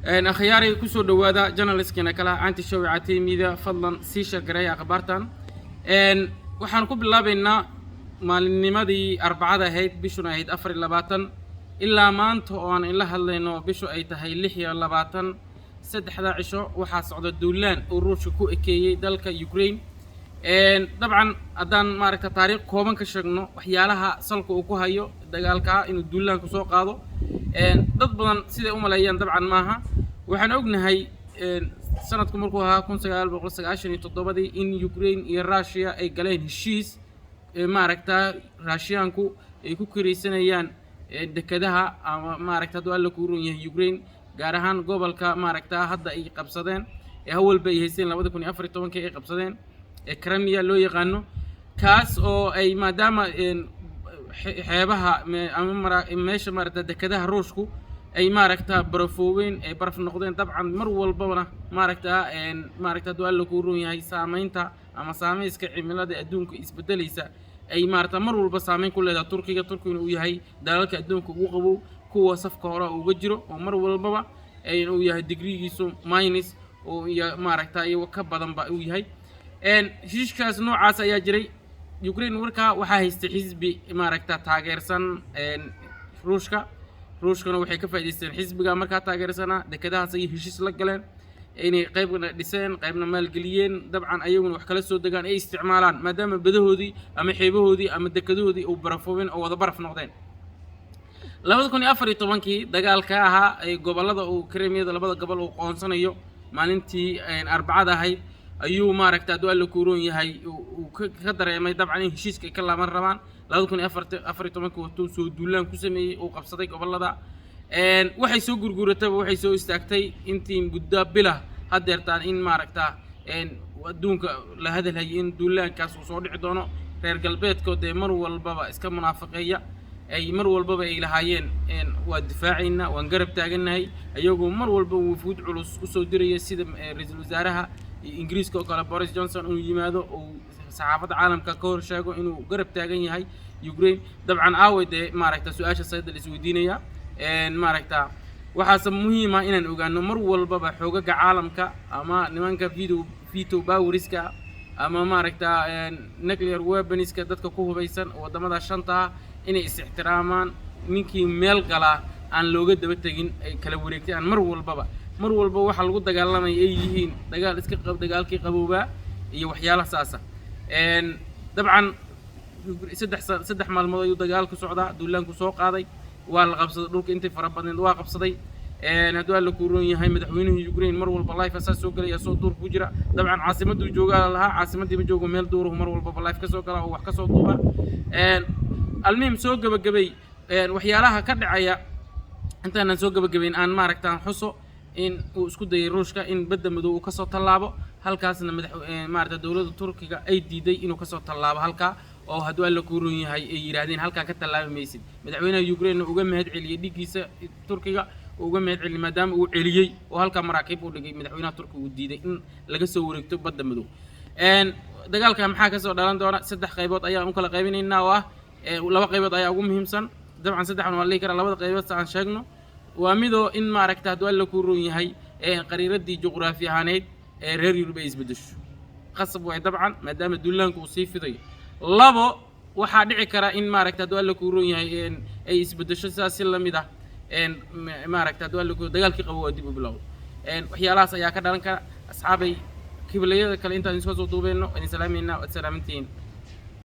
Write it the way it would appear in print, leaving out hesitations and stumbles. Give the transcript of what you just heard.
أخياري كسر دوادا جنراليست كنا كلا عن تشوي عتي ميدا فضلا سيشر قراية أخبارتان waxaan ku bilaabaynaa maalinnimadii arbacada ahayd bishuna ahayd 24 ilaa maanta oo aan ila hadlayno bishu ay tahay 26 saddexda cisho waxa socda duulaan oo ruushka ku ekeeyay dalka Ukraine dabcan haddaan maaragta taariikh kooban ka sheegno waxyaalaha salka uu ku hayo dagaalka inuu duulaan ku soo qaado dad badan sida u maleeyaan dabcan maaha waxaan ognahay sanadku markuu ahaa 1997 in Ukraine iyo Russia ay galeen heshiis maaragta Russianku ay ku kireysanayaan dekadaha ama maaragta dad alla ku run yahay Ukraine gaar ahaan gobolka maaragta hadda ay qabsadeen hawlba ay haysteen 2014 ay qabsadeen Crimea loo yaqaano kaas oo ay maadaama xeebaha ama meesha maaragta dekadaha Ruushku ay maaragta barafooween ay baraf noqdeen dabcan mar walbana maaragta dual ku roon yahay saameynta ama saameyska cimilada adduunka isbedelaysa ay maaragta mar walba saameyn ku leedahay Turkiga uu yahay dalalka adduunka ugu qabow kuwa safka hore uga jiro oo mar walbaba ay uu yahay digrigiisu minus oo maaragta ay ka badan ba uu yahay heshiiskaas noocaas ayaa jiray Ukraine warka waxa haystay xisbi maaragta taageersan ruushkana waxay ka faa'iideysteen xisbiga marka taageersana dekadahaas ay heshiis la galeen inay qaybna dhiseen qaybna maalgeliyeen dabcan ayaguna wax kala soo degaan ay isticmaalaan maadaama badahoodii ama xeebahoodii ama dekadahoodii oo barafoobeen oo wada baraf noqdeen 2014 dagaalka ahaa ay gobolada oo Crimea labada gobol oo qoonsanayo maalintii arbacada ahayd ayuu maaragta dual ku roon yahay uu ka dareemay dabcan in heshiiska ka laaban rabaan 2014 uu soo duulaan ku sameeyay oo qabsaday gobolada waxay soo gurguratay waxay soo istaagtay intii muddo bila hadeertaan in maaragta adduunka la hadalhay in duulaankaas uu soo dhici doono reer galbeedkood mar walbaba iska munaafiqeeya ay mar walbaba ay lahaayeen waa difaacina waan garab taaganahay ayagoo mar walba wufuud culus u soo diraya sida ra'iisul wasaaraha Ingiriiska oo kale Boris Johnson uu yimaado oo saxaafadda caalamka ka hor sheego inuu garab taagan yahay Ukraine dabcan aawade maaragta su'aasha sayid la isweydiinaya maaragta waxa muhiim ah inaan ogaano mar walbaba xoogaga caalamka ama nimanka veto poweriska ama maaragta nuclear weaponska dadka ku hubaysan wadamada shanta inay is-ixtiraamaan ninkii meel gala aan looga daba tagin ay kala wareegtaan mar walba waxa lagu dagaalamay ay yihiin dagaal iska dagaalkii qabowba iyo waxyaalaha saasa dabcan saddex maalmood ayuu dagaalku socdaa duulaanku soo qaaday waa la qabsaday dhulka intii farabadan waa qabsaday hadduu alla ku roon yahay madaxweynaha Ukraine mar walba live asaas soo galaya soo duur ku jira dabcan caasimaddu jooga laha caasimadii ma joogo meel duur mar walba live ka soo gala oo wax ka soo duuba almuhim soo gabagabay waxyaalaha ka dhacaya intaan soo gabagabayn aan maaragtaan xuso in uu isku dayay Ruushka in badda madow uu ka soo tallaabo halkaasna maaragta dawladda Turkiga ay diiday inuu ka soo tallaabo halka oo hadduu alla ku roon yahay ay yiraahdeen halka ka tallaabamaysid madaxweynaha Ukraine uga mahad celiyay dhigiisa Turkiga uga mahad celiyay maadaama uu celiyay oo halka maraakiib u dhigay madaxweynaha Turkiga uu diiday in laga soo wareegto badda madow dagaalka maxaa ka soo dhalan doona saddex qaybood ayaan u kala qaybinaynaa oo laba qaybood ayaa ugu muhiimsan dabcan saddexna waa la kara labada qaybood aan sheegno waa midoo in maaragta hadduu alla ku roon yahay qariiradii juqraafi ahaaneed reer Yurub ay isbedesho qasab way dabcan maadaama duulaanku uu sii fiday labo waxa dhici kara in maaragta hadduu alla ku roon yahay ay isbedesho sidaas la mid ah maaragta hadduu alla ku dagaalkii qabo dib u bilow waxyaalahaas ayaa ka dhalan kara asxaabay kiblayada kale intaan isku soo duubeyno in salaameena wa salaamantiin